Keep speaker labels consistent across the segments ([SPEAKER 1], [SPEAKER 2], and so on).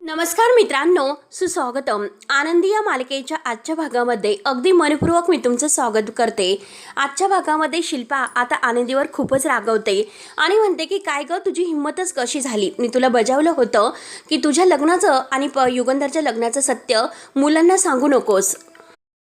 [SPEAKER 1] नमस्कार मित्रांनो, सुस्वागतम. आनंदी या मालिकेच्या आजच्या भागामध्ये अगदी मनपूर्वक मी तुमचं स्वागत करते. आजच्या भागामध्ये शिल्पा आता आनंदीवर खूपच रागवते आणि म्हणते की काय गं, तुझी हिंमतच कशी झाली? मी तुला बजावलं होतं की तुझ्या लग्नाचं आणि युगंधरच्या लग्नाचं सत्य मुलांना सांगू नकोस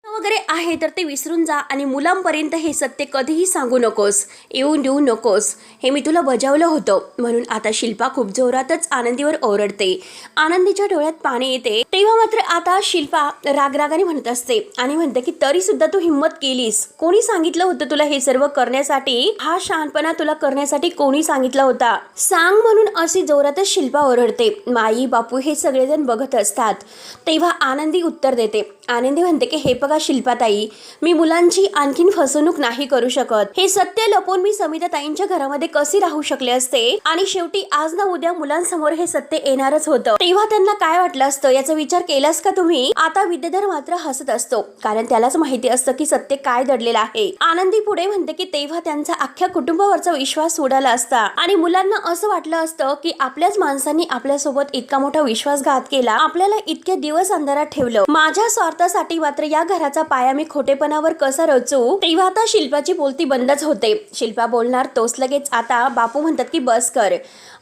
[SPEAKER 1] वगैरे आहे तर ते विसरून जा आणि मुलांपर्यंत हे सत्य कधीही सांगू नकोस, येऊन देऊ नकोस, हे मी तुला बजावलं होतं. म्हणून आता शिल्पा खूप जोरातच आनंदीवर ओरडते. आनंदीच्या डोळ्यात पाणी येते. तेव्हा मात्र आता शिल्पा रागरागाने म्हणत असते आणि म्हणते की तरी सुद्धा तू हिंमत केलीस. कोणी सांगितलं होतं तुला हे सर्व करण्यासाठी? हा शहाणपणा तुला करण्यासाठी कोणी सांगितला होता? सांग. म्हणून अशी जोरातच शिल्पा ओरडते. माई बापू हे सगळेजण बघत असतात. तेव्हा आनंदी उत्तर देते. आनंदी म्हणते की हे बघा शिल्पाताई, मी मुलांची आणखीन फसवणूक नाही करू शकत. हे सत्य लपवून मी समिताताईंच्या घरामध्ये कसे राहू शकले असते? आणि शेवटी आज ना उद्या मुलांसमोर हे सत्य येणारच होतं. तेव्हा त्यांना काय वाटलं असतं याचा विचार केलास का तुम्ही? आता विद्याधर मात्र हसत असतो, कारण त्यालाच माहिती असतं की सत्य काय दडलेलं आहे. आनंदी पुढे म्हणते की तेव्हा त्यांचा अख्ख्या कुटुंबावरचा विश्वास उडाला असता आणि मुलांना असं वाटलं असतं की आपल्याच माणसांनी आपल्यासोबत इतका मोठा विश्वासघात केला, आपल्याला इतके दिवस अंधारात ठेवलं. माझ्या स्वार्थासाठी मात्र या घराचा पाया मी खोटेपणावर कसा रचू? तेव्हा आता शिल्पाची बोलती बंदच होते. शिल्पा बोलणार तोच लगेच आता बापू म्हणतात की बस कर.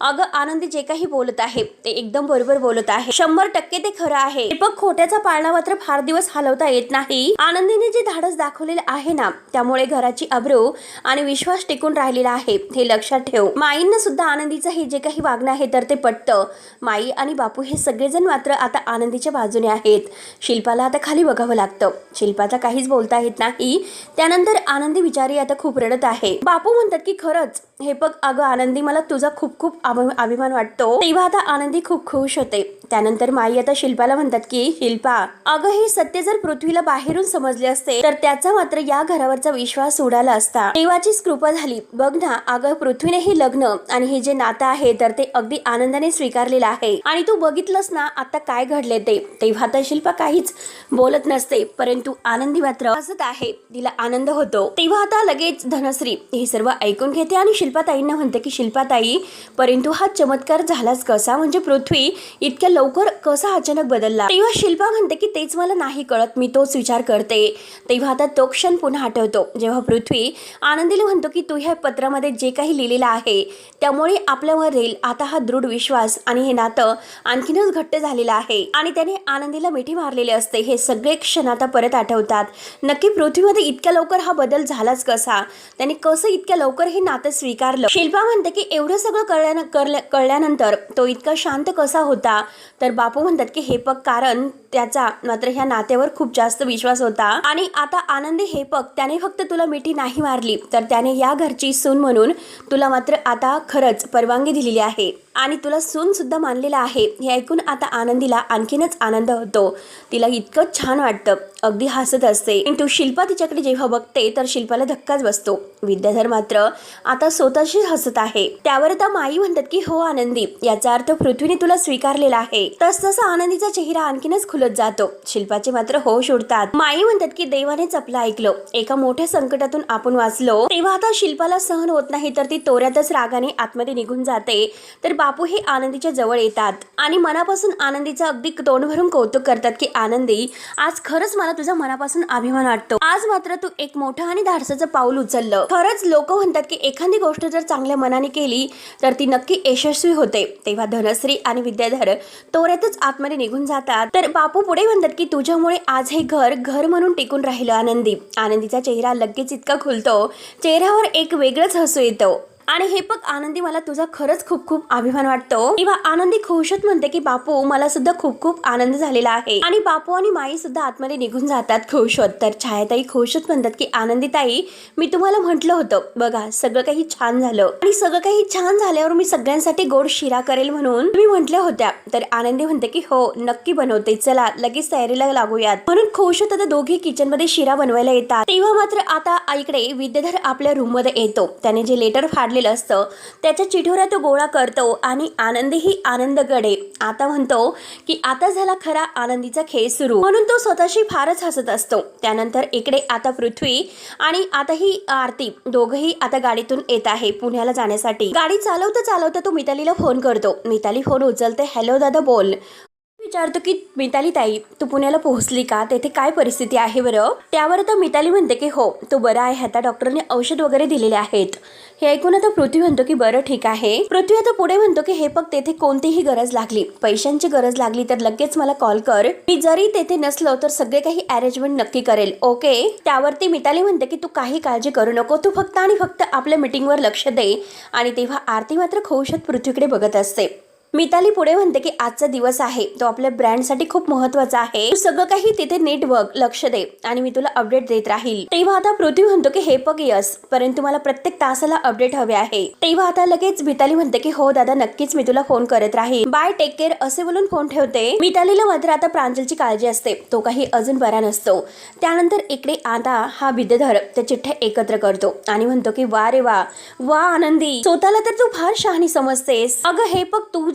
[SPEAKER 1] अगं आनंदी जे काही बोलत आहे ते एकदम बरोबर बोलत आहे. 100% ते खरं आहे. दीपक खोट्याचा पाळणा मात्र फार दिवस हलवता येत नाही. आनंदीने जे धाडस दाखवलेलं आहे ना, त्यामुळे घराची अब्रू आणि विश्वास टिकून राहिलेला आहे, हे लक्षात ठेव. माईंना सुद्धा आनंदीचं हे जे काही वागणं आहे तर ते पटतं. माई आणि बापू हे सगळेजण मात्र आता आनंदीच्या बाजूने आहेत. शिल्पाला आता खाली बघावं लागतं. शिल्पाचा काहीच बोलता येत नाही. त्यानंतर आनंदी बिचारी आता खूप रडत आहे. बापू म्हणतात की खरंच हे बघ अगं आनंदी, मला तुझा खूप खूप अभिमान वाटतो. तेव्हा आता आनंदी खूप खुश होते. त्यानंतर माई आता शिल्पाला म्हणतात की शिल्पा, अगं हे सत्य जर पृथ्वीला बाहेरून समजले असते तर त्याचा मात्र या घरावरचा विश्वास उडाला असता. देवाचीच कृपा झाली. बघ ना अगं, पृथ्वीने हे लग्न आणि हे जे नातं आहे तर ते अगदी आनंदाने स्वीकारलेलं आहे आणि तू बघितलंस ना आता काय घडले ते. तेव्हा आता शिल्पा काहीच बोलत नसते, परंतु आनंदी मात्र हसत आहे. तिला आनंद होतो. तेव्हा आता लगेच धनश्री हे सर्व ऐकून घेते आणि शिल्पाताईंना म्हणते की शिल्पाताई, परंतु हा चमत्कार झालाच कसा? म्हणजे पृथ्वी इतक्या लवकर कसा अचानक बदलला? तेव्हा शिल्पा म्हणते की तेच मला नाही कळत, मी तोच विचार करते. तेव्हा आता तो क्षण पुन्हा आठवतो जेव्हा पृथ्वी आनंदीला म्हणतो की तू ह्या पत्रामध्ये जे काही लिहिलेलं आहे त्यामुळे आपल्यावरील आता हा दृढ विश्वास आणि हे नातं आणखीनच घट्ट झालेलं आहे आणि त्याने आनंदीला मिठी मारलेले असते. हे सगळे क्षण आता परत आठवतात. नक्की पृथ्वीमध्ये इतक्या लवकर हा बदल झालाच कसा? त्याने कसं इतक्या लवकर हे नातं स्वीकारलं? शिल्पा म्हणते की एवढं सगळं कळल्यानंतर तो इतका शांत कसा होता? तर बापू म्हणतात की हे बघ, कारण त्याचा मात्र ह्या नात्यावर खूप जास्त विश्वास होता आणि आता आनंदी हे बघ, त्याने फक्त तुला मिठी नाही मारली तर त्याने या घरची सून म्हणून तुला मात्र आता खरंच परवानगी दिलेली आहे आणि तुला सून सुद्धा मानलेला आहे. हे ऐकून आता आनंदीला आणखीनच आनंद होतो. तिला इतकं छान वाटतं, अगदी हसत असते. पण शिल्पा तिच्याकडे जेव्हा बघते तर शिल्पाला धक्काच बसतो. विद्याधर मात्र आता स्वतःशी हसत आहे. त्यावर आता माई म्हणतात की हो आनंदी, याचा अर्थ पृथ्वीने तुला स्वीकारलेला आहे. तसतसा आनंदीचा चेहरा आणखीनच खुलत जातो. शिल्पाचे मात्र होश उडतात. माई म्हणतात की देवानेच आपलं ऐकलं, एका मोठ्या संकटातून आपण वाचलो. तेव्हा आता शिल्पाला सहन होत नाही तर ती तोऱ्यातच रागाने आतमध्ये निघून जाते. तर बापू हे आनंदीच्या जवळ येतात आणि मनापासून आनंदीचं अगदी तोंड भरून कौतुक करतात की आनंदी, आज खरंच मला तुझा मनापासून अभिमान वाटतो. आज मात्र तू एक मोठं आणि धाडसाचं पाऊल उचललं. खरंच लोक म्हणतात की एखादी गोष्ट जर चांगल्या मनाने केली तर ती नक्की यशस्वी होते. तेव्हा धनश्री आणि विद्याधर तोऱ्यातच आतमध्ये निघून जातात. तर बापू पुढे म्हणतात की तुझ्यामुळे आज हे घर म्हणून टिकून राहिलं आनंदी. आनंदीचा चेहरा लगेच इतका खुलतो, चेहऱ्यावर एक वेगळंच हसू येतं आणि हे बघ आनंदी, मला तुझा खरंच खूप खूप अभिमान वाटतो. तेव्हा आनंदी खुशत म्हणते की बापू, मला सुद्धा खूप खूप आनंद झालेला आहे आणि बापू आणि माई सुद्धा आतमध्ये निघून जातात खुश होत. तर छायाताई खुशत म्हणतात की आनंदी ताई, मी तुम्हाला म्हटलं होतं बघा, सगळं काही छान झालं आणि सगळं काही छान झाल्यावर मी सगळ्यांसाठी गोड शिरा करेल म्हणून तुम्ही म्हटल्या होत्या. तर आनंदी म्हणते की हो नक्की बनवते, चला लगेच तयारीला लागूयात. म्हणून खुश होत आता दोघे किचन मध्ये शिरा बनवायला येतात. तेव्हा मात्र आता इकडे विद्याधर आपल्या रूम मध्ये येतो. त्याने जे लेटर फाडले असतं त्याच्या चिठोऱ्या तो गोळा करतो आणि आनंदीही आनंदकडे आता म्हणतो की आता झाला खरा आनंदीचा खेळ सुरू, म्हणून तो स्वतःशी फारच हसत असतो. त्यानंतर इकडे आता पृथ्वी आणि आता ही आरती दोघंही आता गाडीतून येत आहे पुण्याला जाण्यासाठी. गाडी चालवता चालवता तो मितालीला फोन करतो. मिताली फोन उचलते. हॅलो दादा बोल. विचारतो की मिताली ताई तू पुण्याला पोहोचली का, तेथे काय परिस्थिती आहे बरं. त्यावर आता मिताली म्हणते की हो तो बरा आहे, आता डॉक्टरने औषध वगैरे दिलेले आहेत. हे ऐकून आता पृथ्वी म्हणतो की बरं ठीक आहे. पृथ्वी आता पुढे म्हणतो की हे बघ तेथे कोणतीही गरज लागली, पैशांची गरज लागली तर लगेच मला कॉल कर, मी जरी तेथे नसलो तर सगळे काही अरेंजमेंट नक्की करेल, ओके. त्यावरती मिताली म्हणते की तू काही काळजी करू नको, तू फक्त आणि फक्त आपल्या मीटिंगवर लक्ष दे. आणि तेव्हा आरती मात्र खुशात पृथ्वीकडे बघत असते. मिताली पुढे म्हणते की आजचा दिवस आहे तो आपल्या ब्रँडसाठी खूप महत्वाचा आहे, तू सगळं काही तिथे नीट बघ, लक्ष दे आणि मी तुला अपडेट देत राहील. तेव्हा आता पृथ्वी म्हणतो की हे बघ यस, परंतु मला प्रत्येक तासाला अपडेट हवे आहे. तेव्हा आता लगेच मिताली म्हणते की हो दादा नक्कीच मी तुला फोन करत राहील, बाय टेक केअर असे बोलून फोन ठेवते. मितालीला मात्र आता प्रांजलची काळजी असते, तो काही अजून बरा नसतो. त्यानंतर इकडे आता हा विद्याधर त्या चिठ्ठ्या एकत्र करतो आणि म्हणतो की वा रे वा वा आनंदी, स्वतःला तर तू फार शहाणी समजतेस. अगं हे बघ तू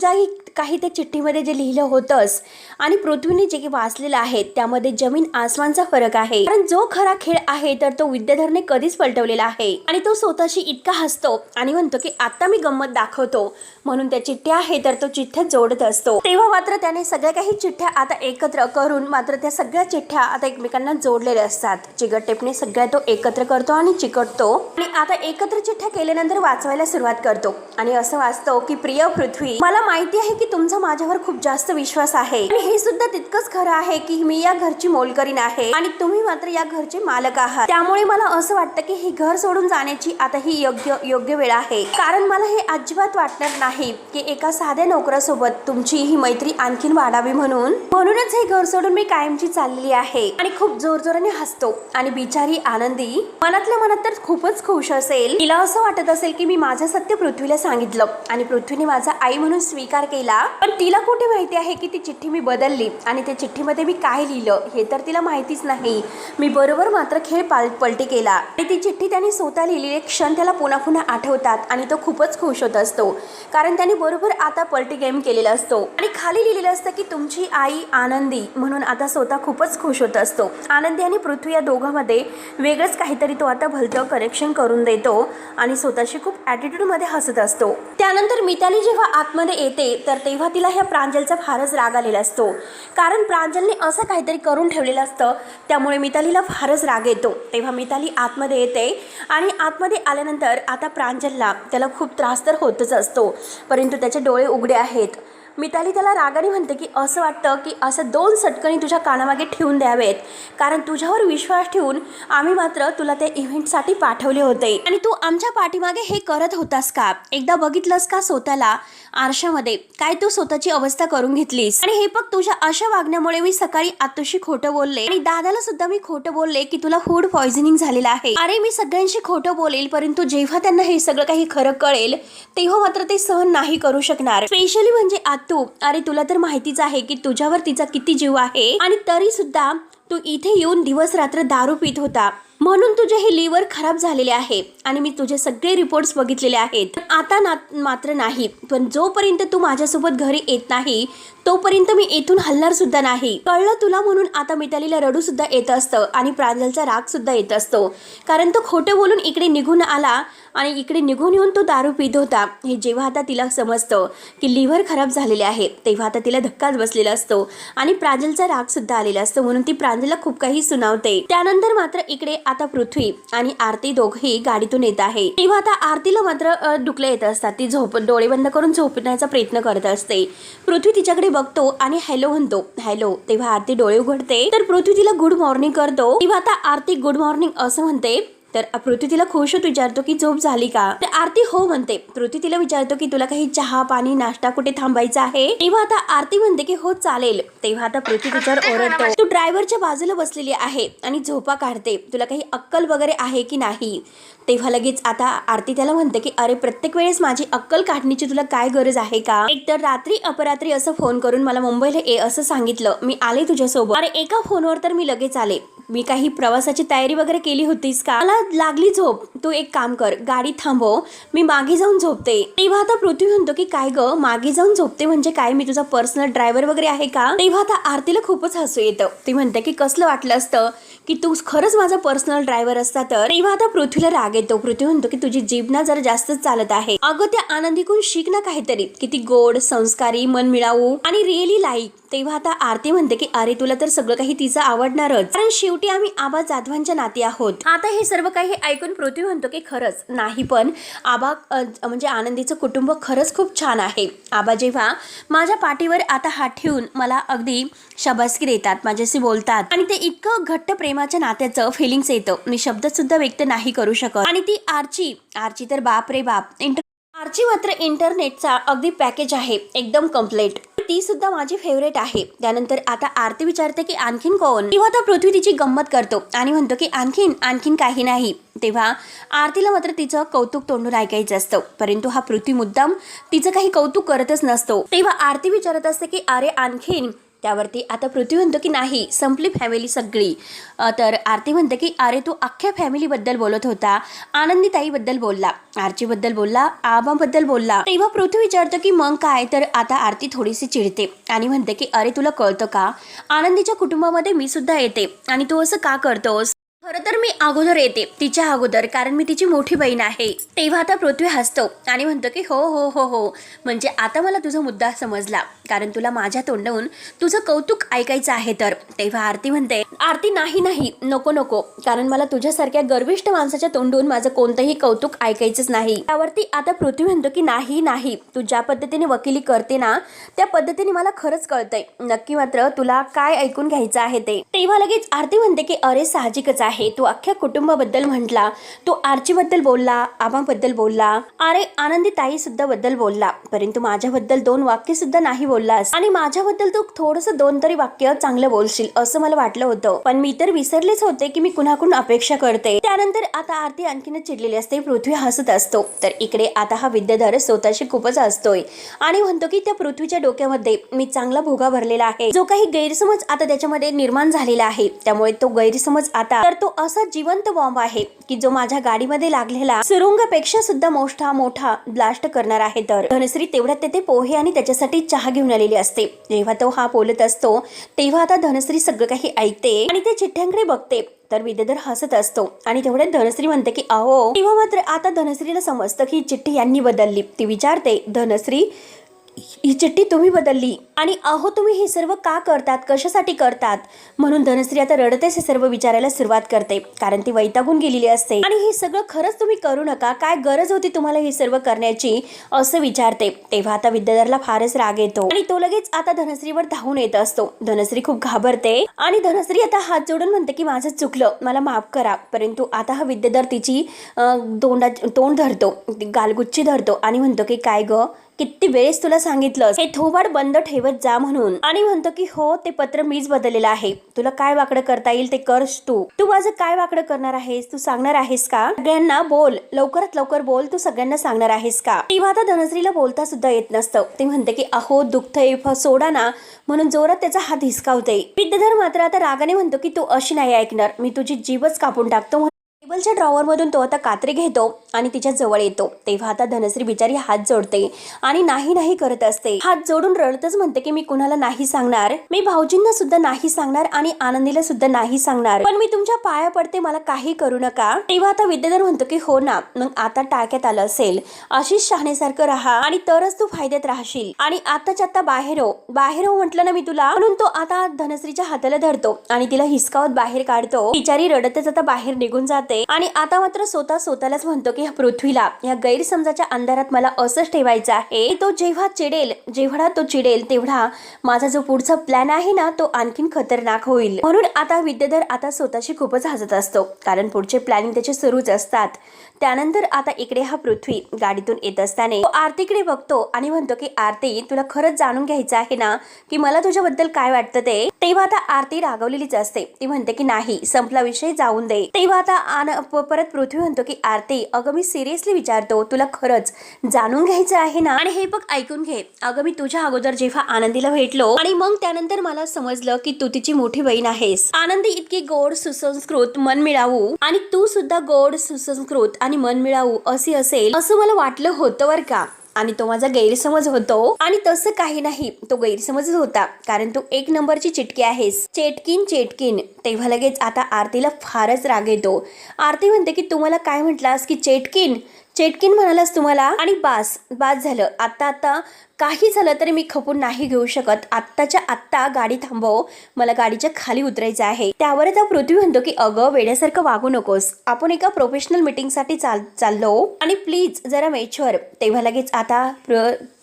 [SPEAKER 1] काही त्या चिठ्ठीमध्ये जे लिहिलं होतंस आणि पृथ्वीने जे वाचलेलं आहे त्यामध्ये जमीन आसमानचा फरक आहे. कारण जो खरा खेळ आहे तर तो विद्याधरने कधीच पलटवलेला आहे. आणि तो स्वतःशी इतका हसतो आणि म्हणतो की आता मी गंमत दाखवतो, म्हणून त्या चिठ्ठ्या आहे तर तो चिठ्ठ्या जोडत असतो. तेव्हा मात्र त्याने सगळ्या काही चिठ्ठ्या आता एकत्र करून मात्र त्या सगळ्या चिठ्ठ्या आता एकमेकांना जोडलेल्या असतात. चिकट टेपने सगळ्या तो एकत्र करतो आणि चिकटतो आणि आता एकत्र चिठ्ठ्या केल्यानंतर वाचवायला सुरुवात करतो आणि असं वाचतो की प्रिय पृथ्वी, मला माहिती आहे की तुमचा माझ्यावर खूप जास्त विश्वास आहे आणि हे सुद्धा तितकंच खरं आहे की मी या घरची मोलकरीण आहे आणि तुम्ही मात्र या घरचे मालक आहात. त्यामुळे मला असं वाटतं की हे घर सोडून जाण्याची आता ही योग्य वेळ आहे. कारण मला हे अजिबात वाटणार नाही की एका साध्या नोकरासोबत तुमची ही मैत्री आणखीन वाढावी, म्हणूनच हे घर सोडून मी कायमची चाललेली आहे. आणि खूप जोरजोराने हसतो आणि बिचारी आनंदी मनातल्या मनात तर खूपच खुश असेल. तिला असं वाटत असेल की मी माझं सत्य पृथ्वीला सांगितलं आणि पृथ्वीने माझा आई म्हणून स्वीकार केला. पण तिला कुठे माहिती आहे की ती चिठ्ठी मी बदलली आणि त्या चिठ्ठीमध्ये मी काय लिहिलं हे तर तिला माहितीच नाही. मी बरोबर मात्र खेळ पलटी केला आणि ती चिठ्ठी त्याने स्वतः लिहिलेले क्षण त्याला पुन्हा पुन्हा आठवतात आणि तो खूपच खुश होत असतो. कारण त्याने बरोबर आता पलटी गेम केलेला असतो आणि खाली लिहिलेलं असतं की तुमची आई आनंदी, म्हणून आता स्वतः खूपच खुश होत असतो. आनंदी आणि पृथ्वी या दोघांमध्ये वेगळंच काहीतरी तो आता भलतं कनेक्शन करून देतो आणि स्वतःशी खूप ॲटिट्यूडमध्ये हसत असतो. त्यानंतर मिताली जेव्हा आतमध्ये येते तर तेव्हा तिला ह्या प्रांजलचा फारच राग आलेला असतो. कारण प्रांजलने असं काहीतरी करून ठेवलेलं असतं, त्यामुळे मितालीला फारच राग येतो. तेव्हा मिताली आतमध्ये येते आणि आतमध्ये आल्यानंतर आता प्रांजलला त्याला खूप त्रास तर होतच असतो, परंतु त्याचे डोळे उघडे आहेत. मिताली त्याला रागाने म्हणते की असं वाटतं की असं 2 सटकणी तुझ्या कानामागे ठेवून द्यावेत, कारण तुझ्यावर विश्वास ठेवून आम्ही मात्र तुला त्या इव्हेंटसाठी पाठवले होते आणि तू आमच्या पाठीमागे हे करत होतास का? एकदा बघितलंस का स्वतःला आरशामध्ये? काय तू स्वतःची अवस्था करून घेतलीस? आणि हे बघ तुझ्या अशा वागण्यामुळे मी सकाळी आतुशी खोटं बोलले आणि दादाला सुद्धा मी खोटं बोलले की तुला फूड पॉइझनिंग झालेलं आहे. अरे मी सगळ्यांशी खोटं बोलेल, परंतु जेव्हा त्यांना हे सगळं काही खरं कळेल तेव्हा मात्र ते सहन नाही करू शकणार. स्पेशली म्हणजे तू, अरे तुला तर माहितीच आहे की तुझ्यावर तिचा किती जीव आहे आणि तरी सुद्धा तू इथे येऊन दिवस रात्र दारू पित होता, म्हणून तुझे हे लिव्हर खराब झालेले आहे आणि मी तुझे सगळे रिपोर्ट्स बघितलेले आहेत. आता मात्र नाही, पण जोपर्यंत तू माझ्यासोबत घरी येत नाही तोपर्यंत मी इथून हलणार सुद्धा नाही, कळलं तुला? म्हणून आता मितालीला रडू सुद्धा येत असतं आणि प्रांजलचा राग सुद्धा येत असतो, कारण तो खोटं बोलून इकडे निघून आला आणि इकडे निघून येऊन तो दारू पित होता. हे जेव्हा आता तिला समजतं की लिव्हर खराब झालेले आहे तेव्हा आता तिला धक्काच बसलेला असतो आणि प्रांजलचा राग सुद्धा आलेला असतो, म्हणून ती प्रांजलला खूप काही सुनावते. त्यानंतर मात्र इकडे आता पृथ्वी आणि आरती दोघही गाडीतून येत आहे. तेव्हा आता आरतीला मात्र डुकले येत असतात. ती डोळे बंद करून झोपण्याचा प्रयत्न करत असते. पृथ्वी तिच्याकडे बघतो आणि हॅलो म्हणतो. हॅलो. तेव्हा आरती डोळे उघडते तर पृथ्वी तिला गुड मॉर्निंग करतो. तेव्हा आता आरती गुड मॉर्निंग असं म्हणते तर पृथ्वी तिला खुश होत विचारतो की झोप झाली का? तर आरती हो म्हणते. पृथ्वी तिला विचारतो की तुला काही चहा पाणी नाश्ता कुठे थांबायचा आहे? तेव्हा आता आरती म्हणते की हो चालेल. तेव्हा आता पृथ्वी तिच्यावर ओरडतो, तू ड्रायव्हरच्या बाजूला बसलेली आहे आणि झोपा काढते, तुला काही अक्कल वगैरे आहे की नाही? तेव्हा लगेच आता आरती त्याला म्हणते की अरे प्रत्येक वेळेस माझी अक्कल काढण्याची तुला काय गरज आहे का? एकतर रात्री अपरात्री असं फोन करून मला मुंबईला ये असं सांगितलं, मी आले तुझ्यासोबत. अरे एका फोनवर तर मी लगेच आले. मी काही प्रवासाची तयारी वगैरे केली होतीस का? मला लागली झोप. तू एक काम कर, गाडी थांबव, मी मागे जाऊन झोपते. तेव्हा आता पृथ्वी म्हणतो की काय ग, मागे जाऊन झोपते म्हणजे काय, मी तुझा पर्सनल ड्रायव्हर वगैरे आहे का? तेव्हा आता आरतीला खूपच हसू येतं. ती म्हणते की कसलं वाटलं असतं की तू खरंच माझा पर्सनल ड्रायव्हर असता तर? तेव्हा आता पृथ्वीला राग येतो. पृथ्वी म्हणतो की तुझी जीभ ना जरा जास्तच चालत आहे. अगं त्या आनंदीकडून शिक ना काहीतरी, किती गोड, संस्कारी, मन मिळावू आणि रिअली लाईक. तेव्हा आता आरती म्हणते की अरे तुला तर सगळं काही तिचं आवडणारच, कारण शेवटी आम्ही आबा जाधवांच्या नाती आहोत. आता हे सर्व काही ऐकून पृथ्वी म्हणतो की खरंच नाही, पण आबा म्हणजे आनंदीचं कुटुंब खरंच खूप छान आहे. आबा जेव्हा माझ्या पाठीवर आता हात ठेवून मला अगदी शाबासकी देतात, माझ्याशी बोलतात, आणि ते इतकं घट्ट प्रेमाच्या नात्याचं फिलिंग्स येतं, मी शब्दात सुद्धा व्यक्त नाही करू शकत. आणि ती आरची तर बाप रे बाप, आरची मात्र इंटरनेटचा अगदी पॅकेज आहे, एकदम कम्प्लीट. ती सुद्धा माझी फेवरेट आहे. त्यानंतर आता आरती विचारते की आणखीन कोण. तेव्हा आता पृथ्वी तिची गंमत करतो आणि म्हणतो की आणखीन काही नाही. तेव्हा आरतीला मात्र तिचं कौतुक तोंडून ऐकायचं असतं, परंतु हा पृथ्वी मुद्दाम तिचं काही कौतुक करतच नसतो. तेव्हा आरती विचारत असते की अरे आणखीन. त्यावरती आता पृथ्वी म्हणतो की नाही, संपली फॅमिली सगळी. तर आरती म्हणते की अरे तू अख्ख्या फॅमिलीबद्दल बोलत होता, आनंदी ताईबद्दल बोलला, आरचीबद्दल बोलला, आबाबद्दल बोलला. तेव्हा पृथ्वी विचारतो की मग काय. तर आता आरती थोडीशी चिडते आणि म्हणते की अरे तुला कळतं का, आनंदीच्या कुटुंबामध्ये मी सुद्धा येते आणि तू असं का करतोस. खरं तर मी अगोदर येते, तिच्या अगोदर, कारण मी तिची मोठी बहीण आहे. तेव्हा आता पृथ्वी हसतो आणि म्हणतो की हो हो हो हो, म्हणजे आता मला तुझा मुद्दा समजला, कारण तुला माझ्या तोंडून तुझं कौतुक ऐकायचं आहे. तर तेव्हा आरती म्हणते आरती नाही नको, कारण मला तुझ्यासारख्या गर्विष्ठ माणसाच्या तोंडून माझं कोणतंही कौतुक ऐकायचंच नाही. त्यावरती आता पृथ्वी म्हणतो की नाही, तू ज्या पद्धतीने वकिली करते ना, त्या पद्धतीने मला खरंच कळतंय नक्की मात्र तुला काय ऐकून घ्यायचं आहे ते. तेव्हा लगेच आरती म्हणते की अरे साहजिकच आहे, तू अख्ख्या कुटुंबाबद्दल म्हटला, तू आरचीबद्दल बोलला, आबाबद्दल बोलला, अरे आनंदी ताई सुद्धा बद्दल बोलला, परंतु माझ्याबद्दल 2 वाक्य सुद्धा नाही बोललास. आणि माझ्याबद्दल तू थोडंसं 2 तरी वाक्य चांगलं बोलशील असं मला वाटलं होतं, पण मी तर विसरलेच होते की मी कुणाकडून अपेक्षा करते. त्यानंतर आता आरती आणखीनच चिडलेली असते, पृथ्वी हसत असतो. तर इकडे आता हा विद्याधर स्वतःशी खूपच हसतोय आणि म्हणतो की त्या पृथ्वीच्या डोक्यामध्ये मी चांगला भोगा भरलेला आहे, जो काही गैरसमज आता त्याच्यामध्ये निर्माण झालेला आहे, त्यामुळे तो गैरसमज आता तर तो असा जिवंत बॉम्ब आहे की जो माझ्या गाडीमध्ये लागलेला सुरुंगापेक्षा सुद्धा मोठा ब्लास्ट करणार आहे. तर धनश्री तेवढ्यात तेथे पोहे आणि त्याच्यासाठी चहा घेऊन आलेली असते. जेव्हा तो हा बोलत असतो तेव्हा आता धनश्री सगळं काही ऐकते आणि ते चिठ्ठ्यांकडे बघते. तर विद्याधर हसत असतो आणि तेवढ्यात धनश्री म्हणते की अहो. तेव्हा मात्र आता धनश्रीला समजतं की चिठ्ठी यांनी बदलली. ती विचारते धनश्री, ही चिठ्ठी तुम्ही बदलली आणि अहो तुम्ही हे सर्व का करतात, कशासाठी करतात. म्हणून धनश्री आता रडतेच हे सर्व विचारायला सुरुवात करते, कारण ती वैतागून गेलेली असते. आणि हे सगळं खरंच तुम्ही करू नका, काय गरज होती तुम्हाला हे सर्व करण्याची असं विचारते. तेव्हा आता विद्याधरला फारच राग येतो आणि तो लगेच आता धनश्रीवर धावून येत असतो. धनश्री खूप घाबरते आणि धनश्री आता हात जोडून म्हणते की माझं चुकलं, मला माफ करा. परंतु आता हा विद्याधर तिची तोंड धरतो, गालगुच्ची धरतो आणि म्हणतो की काय ग, किती वेळेस तुला सांगितलं हे थोबाड बंद ठेवत जा म्हणून. आणि म्हणतो की हो, ते पत्र मीच बदललेलं आहे, तुला काय वाकडं करता येईल ते करस. तू माझं काय वाकडं करणार आहेस, तू सांगणार आहेस का सगळ्यांना. बोल, लवकरात लवकर बोल, तू सगळ्यांना सांगणार आहेस का. तेव्हा आता धनश्रीला बोलता सुद्धा येत नसतं. ती म्हणते की अहो दुखतंय, सोडा ना, म्हणून जोरात त्याचा हात हिसकावते. विद्याधर मात्र आता रागाने म्हणतो की तू अशी नाही ऐकणार, मी तुझी जीवच कापून टाकतो. टेबलच्या ड्रॉवर मधून तो आता कात्री घेतो आणि तिच्या जवळ येतो. तेव्हा आता धनश्री बिचारी हात जोडते आणि नाही करत असते. हात जोडून रडतच म्हणते की मी कुणाला नाही सांगणार, मी भाऊजींना सुद्धा नाही सांगणार आणि आनंदीला सुद्धा नाही सांगणार, पण मी तुमच्या पाया पडते, मला काही करू नका. तेव्हा आता विद्याधर म्हणतो की हो ना, मग आता टाक्यात आलं असेल, अशीच शहाण्यासारखं राहा आणि तरच तू फायद्यात राहशील. आणि आताच्या आता बाहेर हो म्हटलं ना मी तुला. म्हणून तो आता धनश्रीच्या हाताला धरतो आणि तिला हिसकावत बाहेर काढतो. बिचारी रडतच आता बाहेर निघून जाते आणि आता मात्र स्वतःलाच म्हणतो की पृथ्वीला या गैरसमजाच्या अंधारात मला असंच ठेवायचं आहे. तो जेवढा तो चिडेल तेवढा माझा जो पुढचा प्लॅन आहे ना, तो आणखीन खतरनाक होईल. म्हणून आता विद्याधर आता स्वतःशी खूपच हसत असतो, कारण पुढचे प्लॅनिंग त्याचे सुरूच असतात. त्यानंतर आता इकडे हा पृथ्वी गाडीतून येत असताना तो आरतीकडे बघतो आणि म्हणतो की आरती, तुला खरंच जाणून घ्यायचं आहे ना की मला तुझ्याबद्दल काय वाटतं ते. तेव्हा आता आरती रागवलेलीच असते. ती म्हणते की नाही, संपला विषय, जाऊन दे. तेव्हा आता परत पृथ्वी म्हणतो की आरती, अगं मी सिरियसली विचारतो, तुला खरंच जाणून घ्यायचं आहे ना. आणि हे बघ, ऐकून घे, अगं मी तुझ्या अगोदर जेव्हा आनंदीला भेटलो आणि मग त्यानंतर मला समजलं की तू तिची मोठी बहीण आहेस. आनंदी इतकी गोड, सुसंस्कृत, मनमिळावू आणि तू सुद्धा गोड, सुसंस्कृत आणि मनमिळावू अशी असेल असं मला वाटलं होतं बरं का. आणि तो माझा गैरसमज होतो आणि तसं काही नाही, तो गैरसमजच होता, कारण तू 1 नंबरची चिटकी आहेस, चेटकीन. तेव्हा लगेच आता आरतीला फारच राग येतो. आरती म्हणते की तू मला काय म्हटलास की चेटकीन म्हणालास तुम्हाला, आणि बास झालं. आता काही झालं तरी मी खपून नाही घेऊ शकत, आत्ताच्या आत्ता गाडी थांबव, मला गाडीच्या खाली उतरायचं आहे. त्यावर आता पृथ्वी म्हणतो की अगं वेड्यासारखं वागू नकोस, आपण एका प्रोफेशनल मीटिंगसाठी चाललो आणि प्लीज जरा मेच्युअर. तेव्हा लगेच आता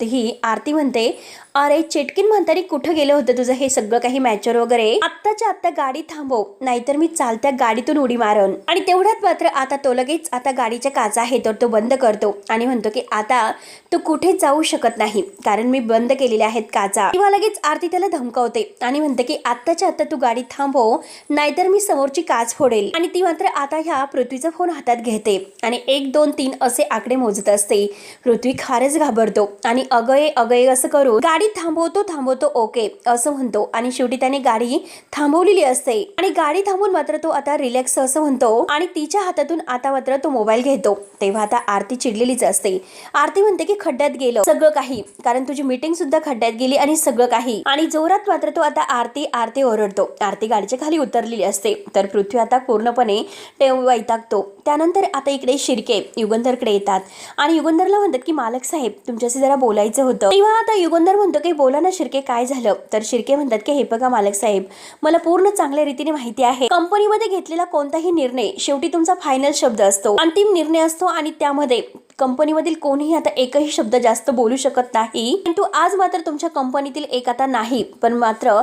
[SPEAKER 1] ही आरती म्हणते अरे चेटकीन म्हणतानी कुठं गेलं होतं तुझं हे सगळं काही मॅच्युअर वगैरे, आत्ताच्या आत्ता गाडी थांबव नाहीतर मी चालत्या गाडीतून उडी मारन. आणि तेवढ्यात मात्र आता तो लगेच आता गाडीच्या काचा आहे तर तो बंद करतो आणि म्हणतो की आता तू कुठे जाऊ शकत नाही कारण मी बंद केलेल्या आहेत काचा. तेव्हा लगेच आरती त्याला धमकावते आणि म्हणते की आत्ताच्या आत्ता तू गाडी थांबव नाहीतर मी समोरची काच फोडेल. आणि ती मात्र आता ह्या पृथ्वीचा फोन हातात घेते आणि 1 2 3 असे आकडे मोजत असते. पृथ्वी खारच घाबरतो आणि अगये अगये असं करून गाडी थांबवतो ओके असं म्हणतो आणि शेवटी त्याने गाडी थांबवलेली असते. आणि गाडी थांबून मात्र तो आता रिलॅक्स असं म्हणतो आणि तिच्या हातातून आता मात्र तो मोबाईल घेतो. तेव्हा आता आरती चिडलेलीच असते. आरती म्हणते की खड्ड्यात गेलं सगळं काही, कारण तुझी मीटिंग सुद्धा खड्ड्यात गेली आणि सगळं काही. आणि जोरात मात्र तो आता आरती ओरडतो. आरती गाडीच्या खाली उतरलेली असते तर पृथ्वी आता पूर्णपणे वैतागतो. त्यानंतर आता इकडे शिर्के युगंधरकडे येतात आणि युगंधरला म्हणतात की मालक साहेब तुमच्याशी जरा बोलायचं होतं. तेव्हा आता युगंधर म्हणतो की बोला ना शिर्के काय झालं. तर शिर्के म्हणतात की हे बघा मालक साहेब, मला पूर्ण चांगल्या रीतीने माहिती आहे कंपनीमध्ये घेतलेला कोणताही निर्णय शेवटी तुमचा फायनल शब्द असतो, अंतिम निर्णय असतो आणि त्यामध्ये कंपनीमधील कोणीही आता एकही शब्द जास्त बोलू शकत नाही. परंतु आज मात्र तुमच्या कंपनीतील एक आता नाही पण मात्र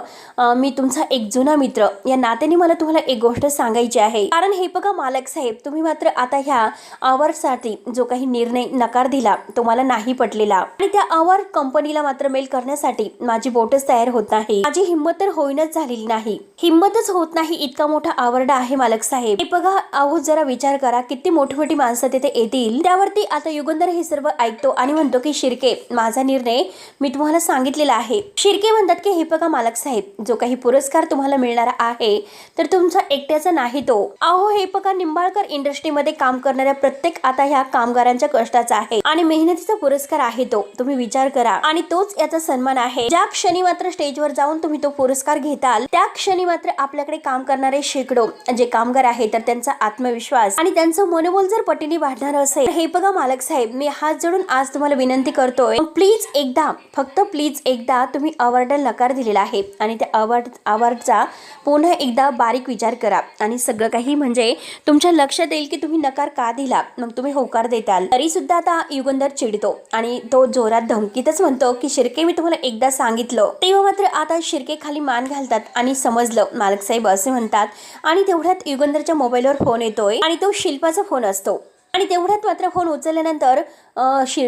[SPEAKER 1] मी तुमचा एक जुना मित्र या नात्याने मला तुम्हाला एक गोष्ट सांगायची आहे. कारण हे बघा मालक साहेब, तुम्ही मात्र आता ह्या अवॉर्डसाठी जो काही निर्णय नकार दिला तो मला नाही पटलेला आणि त्या अवॉर्ड कंपनीला मात्र मेल करण्यासाठी माझी बोटच तयार होत नाही, माझी हिंमत तर होईनच झालेली नाही, हिंमतच होत नाही. इतका मोठा अवॉर्ड आहे मालक साहेब. हे बघा अहो जरा विचार करा किती मोठी मोठी माणसं तिथे येतील. त्यावरती आता युगंधर हे सर्व ऐकतो आणि म्हणतो की शिर्के माझा निर्णय मी तुम्हाला सांगितलेला आहे. शिर्के म्हणतात की हे बघा मालक साहेब, जो काही पुरस्कार तुम्हाला मिळणारा आहे तर तुमचा एकट्याचा नाही तो. अहो हे बघा निंबाळकर इंडस्ट्रीमध्ये काम करणाऱ्या प्रत्येक आता ह्या कामगारांच्या कष्टाचा आहे आणि मेहनतीचा पुरस्कार आहे तो. तुम्ही विचार करा आणि तोच याचा सन्मान आहे. ज्या क्षणी मात्र स्टेजवर जाऊन तुम्ही तो पुरस्कार घेताल त्या क्षणी मात्र आपल्याकडे काम करणारे शेकडो जे कामगार आहेत तर त्यांचा आत्मविश्वास आणि त्यांचं मनोबल जर पटीने वाढणार असेल. हे बघा मालक साहेब, मी हात जोडून आज तुम्हाला विनंती करतोय प्लीज एकदा, फक्त प्लीज एकदा तुम्ही अवॉर्डला नकार दिलेला आहे आणि त्या अवॉर्डचा पुन्हा एकदा बारीक विचार करा आणि सगळं काही म्हणजे तुमच्या लक्षात येईल की तुम्ही नकार का दिला, मग तुम्ही होकार देताल. तरी सुद्धा आता युगंधर चिडतो आणि तो जोरात धमकीतच म्हणतो की शिर्के मी तुम्हाला एकदा सांगितलं. तेव्हा मात्र आता शिर्के खाली मान घालतात आणि समजलं मालक साहेब असे म्हणतात. आणि तेवढ्यात युगंधरच्या मोबाईलवर फोन येतोय आणि तो शिल्पाचा फोन असतो. आणि तेवढ्यात मात्र फोन उचलल्यानंतर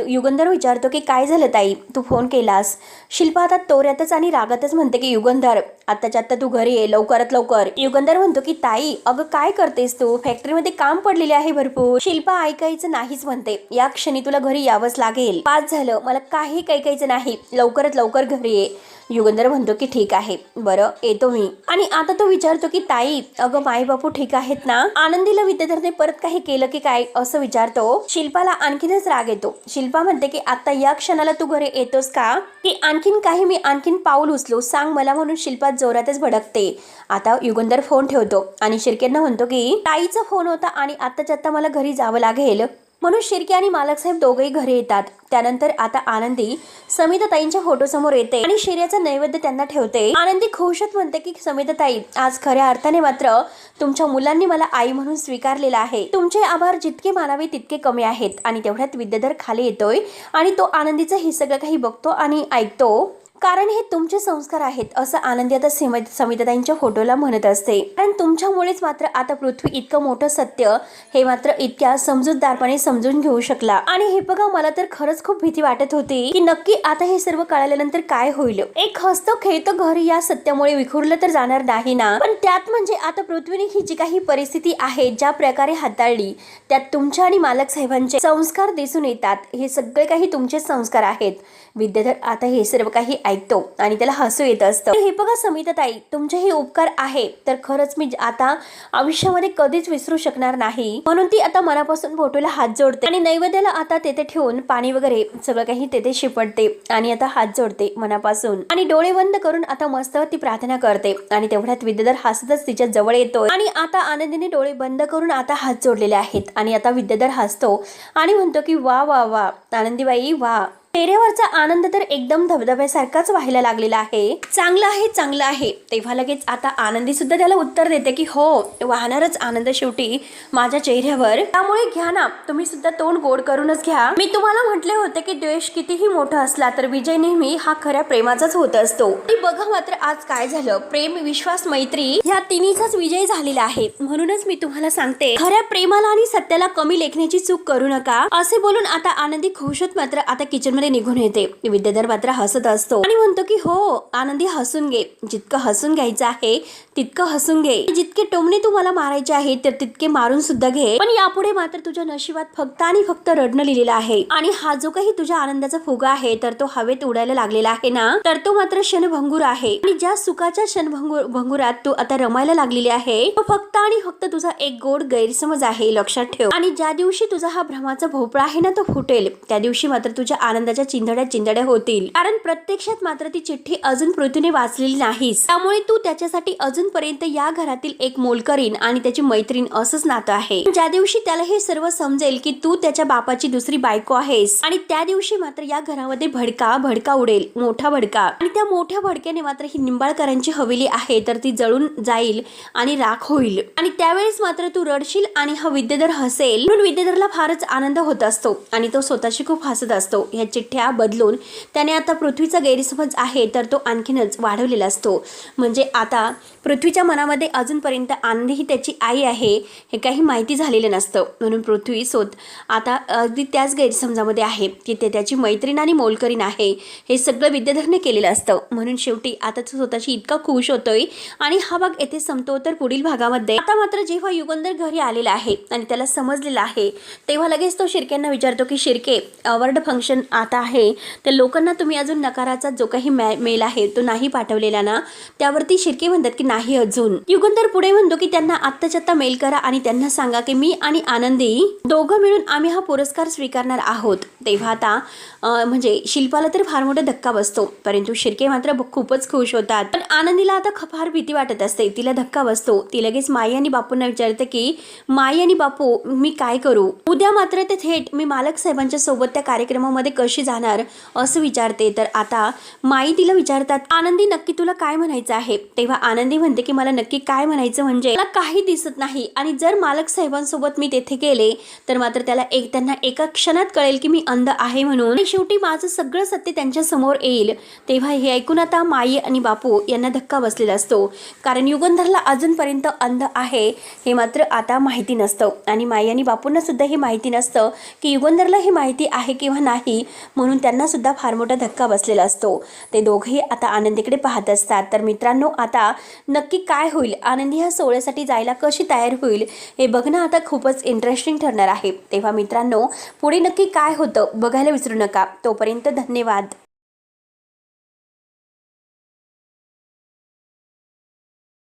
[SPEAKER 1] युगंधर विचारतो की काय झालं ताई, तू फोन केलास. शिल्पा आता तोऱ्यातच आणि रागातच म्हणते की युगंधर आत्ताच्या आत्ता तू घरी ये लवकरात लवकर. युगंधर म्हणतो की ताई अगं काय करतेस तू, फॅक्टरीमध्ये काम पडलेले आहे भरपूर. शिल्पा ऐकायचं नाहीच म्हणते. या क्षणी तुला घरी यावंच लागेल, पाच झालं, मला काही ऐकायचं नाही, लवकरात लवकर घरी ये. युगंधर म्हणतो की ठीक आहे बरं येतो मी. आणि आता तो विचारतो की ताई अगं माई बापू ठीक आहेत ना. आनंदीला विद्याधरने परत काही केलं की काय असं विचारतो. शिल्पाला आणखीनच राग येतो. शिल्पा म्हणते की आता या क्षणाला तू घरी येतोस का, की आणखीन काही मी आणखीन पाऊल उचलू सांग मला, म्हणून शिल्पा जोरातच भडकते. आता युगंधर फोन ठेवतो आणि शिर्केंना म्हणतो की ताईचा फोन होता आणि आत्ताच्या आत्ता मला घरी जावं लागेल, म्हणून शिर्के आणि मालक साहेब दोघेही घरी येतात. त्यानंतर आता आनंदी समिताताईंच्या फोटोसमोर येते आणि शिर्याचा नैवेद्य त्यांना ठेवते. आनंदी खुशात म्हणते की समिताताई आज खऱ्या अर्थाने मात्र तुमच्या मुलांनी मला आई म्हणून स्वीकारलेला आहे, तुमचे आभार जितके मानावे तितके कमी आहेत. आणि तेवढ्यात विद्याधर खाली येतोय आणि तो आनंदीचं हे सगळं काही बघतो आणि ऐकतो. कारण हे तुमचे संस्कार आहेत असं आनंदी आता समिताताईंच्या फोटोला म्हणत असते. कारण तुमच्यामुळेच मात्र आता पृथ्वी इतकं मोठं सत्य हे मात्र इतक्या समजूतदारपणे समजून घेऊ शकला. आणि हे बघा मला तर खरंच खूप भीती वाटत होती की नक्की आता हे सर्व कळाल्यानंतर काय होईल. एक हसतो खेळतो घर या सत्यामुळे विखुरलं तर जाणार नाही ना. पण त्यात म्हणजे आता पृथ्वीने ही जी काही परिस्थिती आहे ज्या प्रकारे हाताळली त्यात तुमच्या आणि मालक साहेबांचे संस्कार दिसून येतात. हे सगळे काही तुमचे संस्कार आहेत. विद्याधर आता हे सर्व काही ऐकतो आणि त्याला हसू येत असतं. हे बघा समिताताई तुमचे हे उपकार आहे तर खरंच मी आता आयुष्यामध्ये कधीच विसरू शकणार नाही, म्हणून ती आता मनापासून फोटोला हात जोडते आणि नैवेद्याला आता तेथे ठेवून पाणी वगैरे सगळं काही तेथे शिपडते आणि आता हात जोडते मनापासून आणि डोळे बंद करून आता मस्त ती प्रार्थना करते. आणि तेवढ्यात विद्याधर हसतच तिच्या जवळ येतोय आणि आता आनंदीने डोळे बंद करून आता हात जोडलेले आहेत. आणि आता विद्याधर हसतो आणि म्हणतो की वा वा वा आनंदीबाई वा, चेहऱ्यावरचा आनंद तर एकदम धबधब्यासारखाच व्हायला लागलेला आहे. चांगलं आहे, चांगलं आहे. तेव्हा लगेच आता आनंदी सुद्धा त्याला उत्तर देते की हो, वाहणारच आनंद शेवटी माझ्या चेहऱ्यावर, त्यामुळे घ्या ना, तुम्ही सुद्धा तोंड गोड करूनच घ्या. मी तुम्हाला म्हटले होते की द्वेष कितीही मोठा असला तर विजय नेहमी हा खऱ्या प्रेमाचाच होत असतो. आणि बघा मात्र आज काय झालं, प्रेम, विश्वास, मैत्री ह्या तिन्हीचाच विजय झालेला आहे. म्हणूनच मी तुम्हाला सांगते, खऱ्या प्रेमाला आणि सत्याला कमी लेखण्याची चूक करू नका. असे बोलून आता आनंदी खुश होत मात्र आता किचन मध्ये निघून येते. विद्याधर मात्र हसत असतो आणि म्हणतो की हो आनंदी, हसून घे, जितकं हसून घ्यायचं आहे तितकं हसून घे, जितके टोमणे तू मला मारायचे आहे तर तितके मारून सुद्धा घे, पण यापुढे मात्र तुझ्या नशिबात फक्त आणि फक्त रडणं लिहिलेलं आहे. आणि हा जो काही तुझ्या आनंदाचा फुगा आहे तर तो हवेत उडायला लागलेला आहे ना, तर तो मात्र क्षणभंगूर आहे. आणि ज्या सुखाच्या क्षणभंगुरात तू आता रमायला लागलेली आहे तो फक्त आणि फक्त तुझा एक गोड गैरसमज आहे, लक्षात ठेव. आणि ज्या दिवशी तुझा हा भ्रमाचा भोपळा आहे ना तो फुटेल, त्या दिवशी मात्र तुझ्या आनंदाच्या चिंधड्या होतील. कारण प्रत्यक्षात मात्र ती चिठ्ठी अजून पृथ्वीने वाचलेली नाहीस, त्यामुळे तू त्याच्यासाठी अजूनपर्यंत या घरातील एक मोलकरीण आणि त्याची मैत्रीण असंच नातं आहे. ज्या दिवशी त्याला हे सर्व समजेल की तू त्याच्या बापाची दुसरी बायको आहेस, आणि त्या दिवशी मात्र या घरामध्ये भडका उडेल, मोठा भडका. आणि त्या मोठ्या भडक्याने मात्र ही निंबाळकरांची हवेली आहे तर ती जळून जाईल आणि राख होईल. आणि त्यावेळेस मात्र तू रडशील आणि हा विद्याधर हसेल. म्हणून विद्याधरला फारच आनंद होत असतो आणि तो स्वतःशी खूप हसत असतो. या चिठ्ठ्या बदलून त्याने आता पृथ्वीचा गैरसमज आहे तर तो आणखीनच वाढवलेला असतो. म्हणजे आता पृथ्वीच्या मनामध्ये अजूनपर्यंत आनंदी ही त्याची आई आहे हे काही माहिती झालेलं नसतं. म्हणून पृथ्वी आता अगदी त्याच गैरसमजामध्ये आहे की ते त्याची मैत्रीण आणि मोलकरीण आहे. हे सगळं विद्याधरने केलेलं असतं. म्हणून शेवटी आता तो स्वतःशी इतका खुश होतोय. आणि हा भाग येथे संपतो. तर पुढील भागामध्ये आता मात्र जेव्हा युगंधर घरी आलेला आहे आणि त्याला समजलेलं आहे तेव्हा लगेच तो शिर्क्यांना विचारतो की शिर्के, अवॉर्ड फंक्शन आता आहे तर लोकांना तुम्ही अजून नकाराचा जो काही मेल आहे तो नाही पाठवलेला ना. त्यावरती शिर्के म्हणतात की नाही अजून. युगंधर पुढे म्हणतो की त्यांना आत्ताच्या आत्ता मेल करा आणि त्यांना सांगा की मी आणि आनंदी दोघं मिळून आम्ही हा पुरस्कार स्वीकारणार आहोत. तेव्हा आता म्हणजे शिल्पाला तर फार मोठा धक्का बसतो, परंतु शिर्के मात्र खूपच खुश होतात. पण आनंदीला आता फार भीती वाटत असते. तिला धक्का बसतो. ती लगेच माई आणि बापूंना विचारते की माई आणि बापू मी काय करू. उद्या मात्र ते थेट मी मालक साहेबांच्या सोबत त्या कार्यक्रमामध्ये कशी जाणार असं विचारते. तर आता माई तिला विचारतात आनंदी नक्की तुला काय म्हणायचं आहे. तेव्हा आनंदी म्हणते की मला नक्की काय म्हणायचं म्हणजे मला काही दिसत नाही आणि जर मालक साहेबांसोबत मी तेथे गेले तर मात्र त्यांना एका क्षणात कळेल की मी अंध आहे म्हणून, आणि शेवटी माझं सगळं सत्य त्यांच्या समोर येईल. तेव्हा हे ऐकून आता माई आणि बापू यांना धक्का बसलेला असतो. कारण युगंधरला अजूनपर्यंत अंध आहे हे मात्र आता माहिती नसतं. आणि माई आणि बापूंना सुद्धा हे माहिती नसतं की युगंधरला हे माहिती आहे किंवा नाही. म्हणून त्यांना सुद्धा फार मोठा धक्का बसलेला असतो. ते दोघेही आता आनंदीकडे पाहत असतात. तर मित्रांनो आता नक्की काय होईल, आनंदी ह्या सोहळ्यासाठी जायला कशी तयार होईल हे बघणं आता खूपच इंटरेस्टिंग ठरणार आहे. तेव्हा मित्रांनो पुढे नक्की काय होतं बघायला विसरू नका. तोपर्यंत धन्यवाद.